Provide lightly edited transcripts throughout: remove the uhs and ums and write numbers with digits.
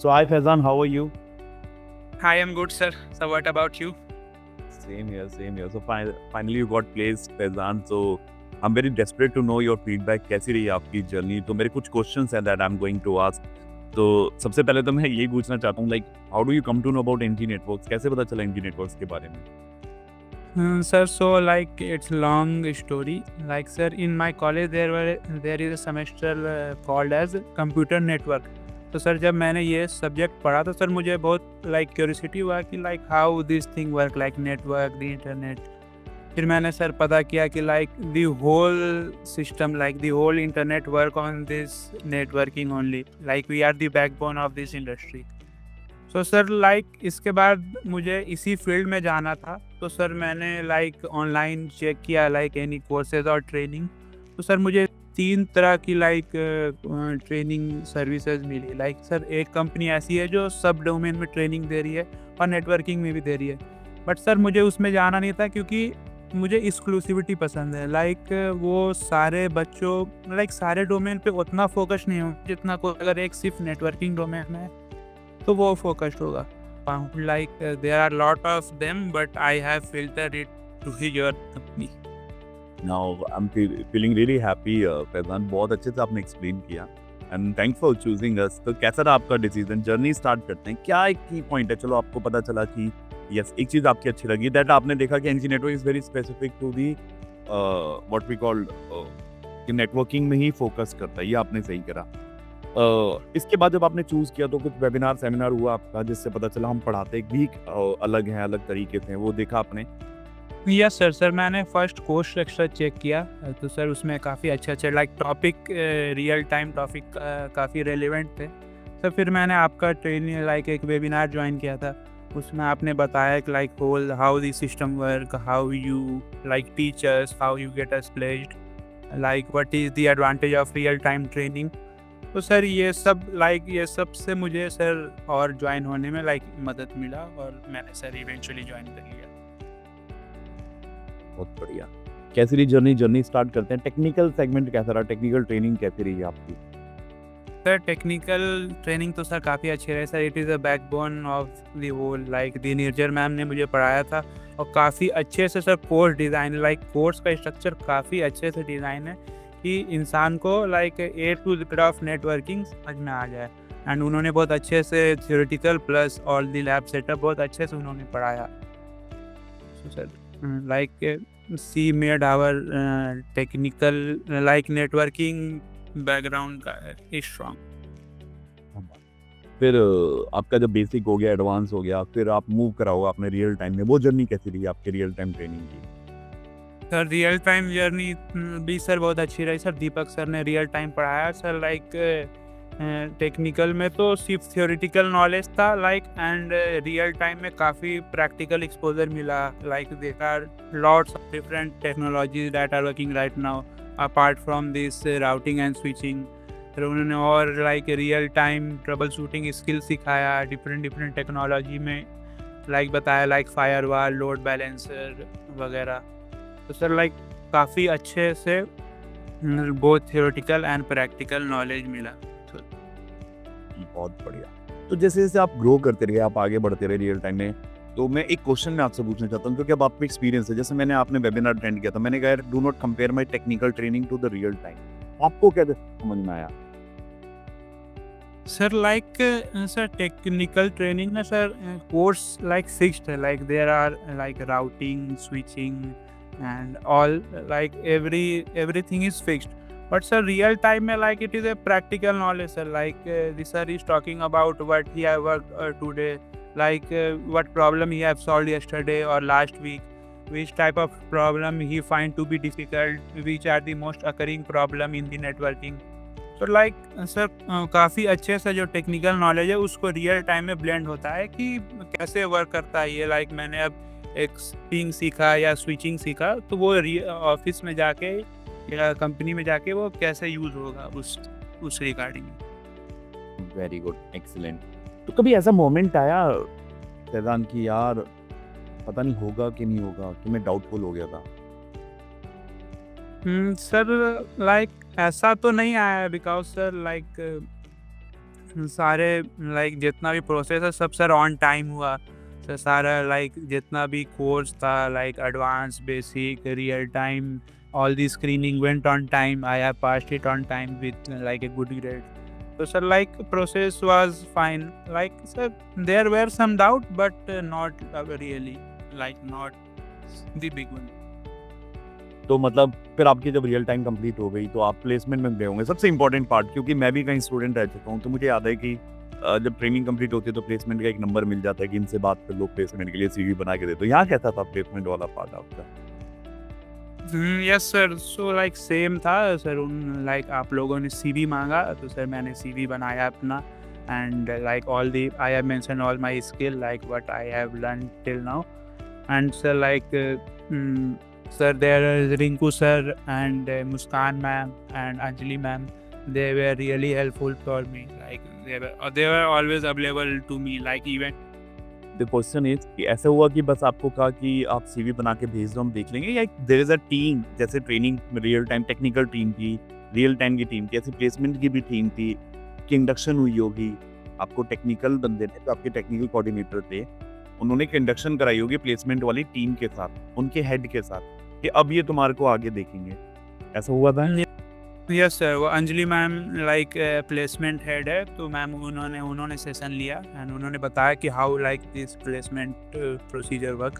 So hi Faizan, how are you? Hi, I'm good, sir. So, what about you? Same here, same here. So finally you got placed, Faizan. So I'm very desperate to know your feedback. कैसी रही आपकी journey? तो मेरे कुछ questions हैं that I'm going to ask. तो सबसे पहले तो मैं यही पूछना चाहता हूँ, like how do you come to know about NG Networks? कैसे पता चला NG Networks के बारे में? Sir, so like it's long story. Like, sir, in my college there is a semester called as computer network. तो sir जब मैंने ये सब्जेक्ट पढ़ा तो सर मुझे बहुत क्यूरियोसिटी हुआ कि how this thing work, network, the internet. फिर मैंने सर पता किया कि the whole system, the whole internet work on this networking only, we are the backbone of this industry. So sir इसके बाद मुझे इसी फील्ड में जाना था। तो सर मैंने ऑनलाइन चेक किया एनी कोर्सेज और ट्रेनिंग। तो सर मुझे 3 तरह की ट्रेनिंग सर्विसेज मिली। सर एक कंपनी ऐसी है जो सब डोमेन में ट्रेनिंग दे रही है और नेटवर्किंग में भी दे रही है। बट सर मुझे उसमें जाना नहीं था क्योंकि मुझे एक्सक्लूसिविटी पसंद है। वो सारे बच्चों सारे डोमेन पे उतना फोकस नहीं हो जितना कोई अगर एक सिर्फ नेटवर्किंग डोमेन में है तो वो फोकस्ड होगा। There are lot of them but I have filtered it to your company. Now I'm feeling really happy, Faizan. बहुत अच्छे से आपने एक्सप्लेन किया and thanks for choosing us. तो कैसा रहा आपका डिसीजन? जर्नी स्टार्ट करते हैं. क्या एक की पॉइंट है? चलो आपको पता चला कि यस एक चीज़ आपकी अच्छी लगी, दैट आपने देखा कि NG network is very specific to the what we called कि नेटवर्किंग में ही फोकस करता है. ये आपने सही करा. इसके बाद जब आपने चूज़ किया तो कुछ वेबिनार सेमिनार हुआ आपका जिससे पता चला हम पढ़ाते भी अलग हैं, अलग तरीके से, वो देखा आपने? Yes sir. सर मैंने फर्स्ट कोर्स लेक्चर चेक किया। तो सर उसमें काफ़ी अच्छे टॉपिक, रियल टाइम टॉपिक काफ़ी रेलिवेंट थे। सर फिर मैंने आपका ट्रेनिंग एक वेबिनार ज्वाइन किया था। उसमें आपने बताया कि whole how the system work, how you teach us, how you get us placed, what is the advantage of real time training. तो सर ये सब से मुझे सर और ज्वाइन होने में मदद मिला और मैंने सर इवेंचुअली ज्वाइन कर लिया। बहुत बढ़िया. कैसी रही जर्नी? जर्नी स्टार्ट करते हैं. टेक्निकल सेगमेंट कैसा रहा? टेक्निकल ट्रेनिंग कैसी रही आपकी? सर टेक्निकल ट्रेनिंग तो सर काफ़ी अच्छी रही sir. It is a backbone of the whole. The Nirjar ma'am ने मुझे पढ़ाया था और काफ़ी अच्छे से सर कोर्स डिज़ाइन, कोर्स का स्ट्रक्चर काफ़ी अच्छे से डिज़ाइन है कि इंसान को A to Z of networking समझ में आ जाए। एंड उन्होंने बहुत अच्छे से theoretical plus all the lab setup बहुत अच्छे से उन्होंने पढ़ाया। So, sir, she made our technical networking background strong. फिर आपका जब बेसिक हो गया, एडवांस हो गया, फिर आप मूव करा होगा आपने रियल टाइम में. वो जर्नी कैसी रही आपकी रियल टाइम ट्रेनिंग की? सर रियल टाइम जर्नी भी सर बहुत अच्छी रही सर। दीपक सर ने रियल टाइम पढ़ाया सर। टेक्निकल में तो सिर्फ थियोरेटिकल नॉलेज था एंड रियल टाइम में काफ़ी प्रैक्टिकल एक्सपोजर मिला। There are lots of different technologies that are working right now apart from this routing and switching. फिर उन्होंने और रियल टाइम ट्रबल शूटिंग स्किल सिखाया डिफरेंट टेक्नोलॉजी में, बताया फायरवॉल, लोड बैलेंसर वगैरह। तो सर काफ़ी अच्छे से both theoretical and practical knowledge मिला। बहुत बढ़िया. तो जैसे जैसे आप ग्रो करते रहे, आप आगे बढ़ते रहे रियल टाइम में, तो मैं एक क्वेश्चन मैं आपसे पूछना चाहता हूँ क्योंकि अब आपको एक्सपीरियंस है. जैसे मैंने आपने वेबिनार अटेंड किया था, मैंने कहा do not compare my technical training to the real time. आपको क्या समझ में आया? सर सर टेक्निकल ट्रेनिंग में सर कोर्स फिक्स्ड है। There are routing, switching and all everything is fixed. But sir real time में it is a practical knowledge sir. The sir is talking about what he have worked today, what problem he have solved yesterday or last week, which type of problem he find to be difficult, which are the most occurring problem in the networking. तो sir काफ़ी अच्छे से जो technical knowledge है उसको real time में blend होता है कि कैसे वर्क करता है ये। मैंने अब एक पिंग सीखा या स्विचिंग सीखा तो वो ऑफिस में जाके या कंपनी में जाके वो कैसे यूज़ होगा उस रिगार्डिंग। Very good, excellent. तो कभी ऐसा मोमेंट आया फैजान कि यार पता नहीं होगा कि नहीं होगा, कि मैं डाउटफुल हो गया था? सर ऐसा तो नहीं आया बिकॉज सर सारे लाइक जितना भी प्रोसेस है सब सर ऑन टाइम हुआ सर। सारा लाइक जितना भी कोर्स था like advance, basic, real time, all the screening went on time. I have passed it on time with like a good grade. So sir, like process was fine. Like sir, there were some doubt, but not really, like not the big one. तो मतलब फिर आपकी जब real time complete हो गई तो आप placement में गए होंगे, सबसे इंपॉर्टेंट पार्ट, क्योंकि मैं भी कहीं स्टूडेंट रह चुका हूँ, तो मुझे याद है कि जब ट्रेनिंग कंप्लीट होती है तो प्लेसमेंट का एक नंबर मिल जाता है कि इनसे बात कर लो, प्लेसमेंट के लिए सीवी बना के दे दो। यहाँ कैसा था प्लेसमेंट वाला पार्ट आपका? Yes sir, so like same था सर। उन लाइक आप लोगों ने सीवी मांगा तो सर मैंने सीवी बनाया अपना। And like all the I have mention all my skill like what I have learn till now. And sir like sir, there is Rinku sir and Muskan ma'am and Anjali ma'am. They were really helpful for me. Like they were always available to me. Like even the question is कि ऐसा हुआ कि बस आपको कहा कि आप CV बना के भेज दो, हम देख लेंगे, या देयर इज अ टीम, जैसे training real time technical team थी, रियल टाइम की टीम थी, ऐसे प्लेसमेंट की भी टीम थी कि इंडक्शन हुई होगी, आपको टेक्निकल बंदे ने, जो आपके टेक्निकल कोऑर्डिनेटर थे, उन्होंने एक इंडक्शन कराई होगी प्लेसमेंट वाली टीम के साथ, उनके हेड के साथ, कि अब ये तुम्हारे को आगे देखेंगे। ऐसा हुआ था? यस सर, वो Anjali ma'am like placement head है, तो मैम उन्होंने सेशन लिया एंड उन्होंने बताया कि how like this placement procedure work.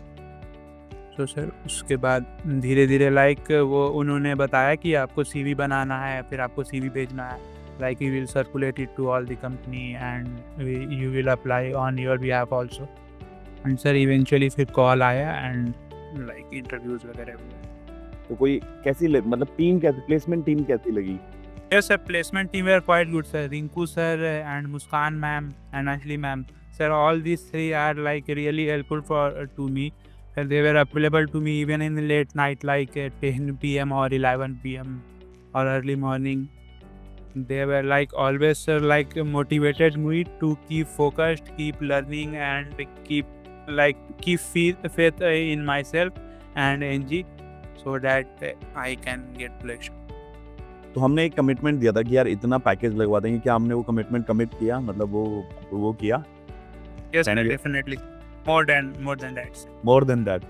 तो सर उसके बाद धीरे धीरे लाइक वो उन्होंने बताया कि आपको सीवी बनाना है, फिर आपको सीवी भेजना है, like you will circulate it to all the company and you will apply on your behalf also. And sir eventually फिर कॉल आया एंड लाइक इंटरव्यूज वगैरह हुए। तो कोई कैसी मतलब टीम कैसी, प्लेसमेंट टीम कैसी लगी? Yes, sir. Placement team were quite good, sir. Rinku sir and Muskan ma'am and Anjali ma'am. Sir, all these three are like really helpful to me. Sir, they were available to me even in the late night, like 10 p.m. or 11 p.m. or early morning. They were like always, sir, like motivated me to keep focused, keep learning, and keep faith in myself and NG, so that I can get placed. तो हमने एक commitment दिया था कि यार इतना package लगवा देंगे, क्या हमने वो कमिटमेंट कमिट किया, मतलब वो किया? Yes, Final- definitely. More than that. Sir. More than that.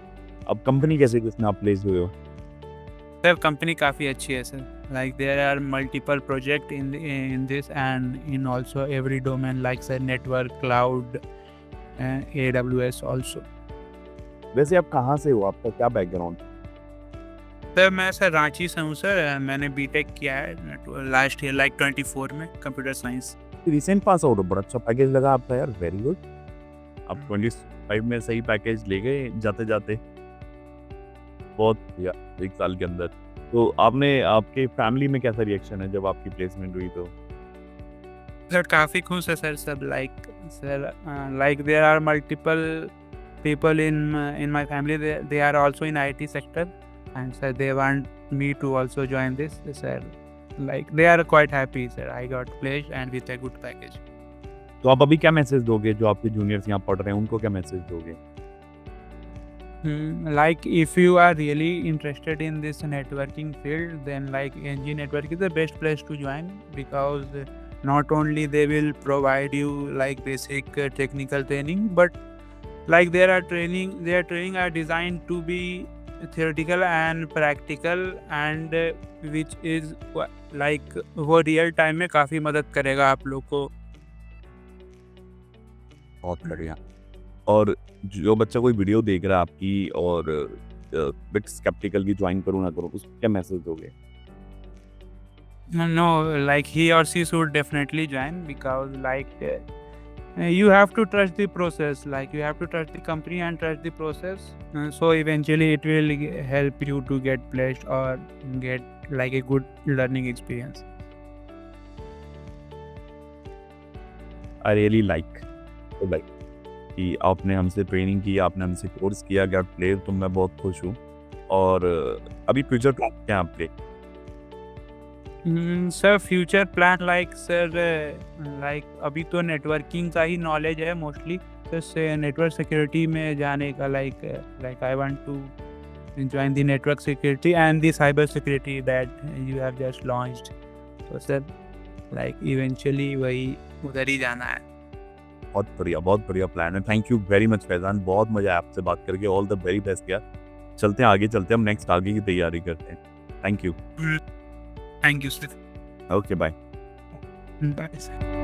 अब कंपनी कैसे किसने आप प्लेस हुए हो? सर कंपनी काफ़ी अच्छी है sir. Like there are multiple project in this and in also every domain like sir network, cloud, AWS also. वैसे आप कहाँ से हो, आपका क्या बैकग्राउंड? सर मैं सर रांची से हूँ सर। मैंने बीटेक किया है लास्ट ईयर लाइक 24 में computer science. Recent pass out हो, बड़ा अच्छा पैकेज लगा आपका यार, वेरी गुड। आप 25 में सही पैकेज ले गए जाते जाते, बहुत या 1 साल के अंदर। तो आपके फैमिली में कैसा रिएक्शन है जब आपकी प्लेसमेंट हुई तो? सर काफ़ी खुश है सर सब। Like there are multiple people in my family. They are also in IT sector, and sir they want me to also join this. Sir, like they are quite happy. Sir, I got placed and with a good package. तो आप अभी क्या message दोगे जो आपके juniors यहाँ पढ़ रहे हैं, उनको क्या मैसेज दोगे? Like if you are really interested in this networking field, then like NG Network is the best place to join, because not only they will provide you like basic technical training, but like their training are designed to be theoretical and practical, and which is like वो real time में काफ़ी मदद करेगा आप लोग को। बहुत बढ़िया। और जो बच्चा कोई वीडियो देख रहा है आपकी और बिट स्केप्टिकल की ज्वाइन करूँ ना करूँ, उसको क्या मैसेज दोगे? No, like he or she should definitely join, because like you have to trust the process. Like you have to trust the company and trust the process. So eventually it will help you to get placed or get like a good learning experience. I really like कि आपने हमसे training की, आपने हमसे course किया, got place, तो मैं बहुत खुश हूँ। और अभी फ्यूचर प्लान क्या है आपके? Sir future plan like sir like अभी तो नेटवर्किंग का ही नॉलेज है मोस्टली। सर नेटवर्क सिक्योरिटी में जाने का like I want to join the network security and the cyber security that you have just launched. So sir like eventually वही उधर ही जाना है। बहुत बढ़िया प्लान है। Thank you very much Faizan, बहुत मज़ा आया आपसे बात करके। ऑल द वेरी बेस्ट यार। चलते हैं आगे, चलते हैं हम नेक्स्ट आगे की तैयारी करते हैं। Thank you. Thank you sir. Okay bye. Bye sir.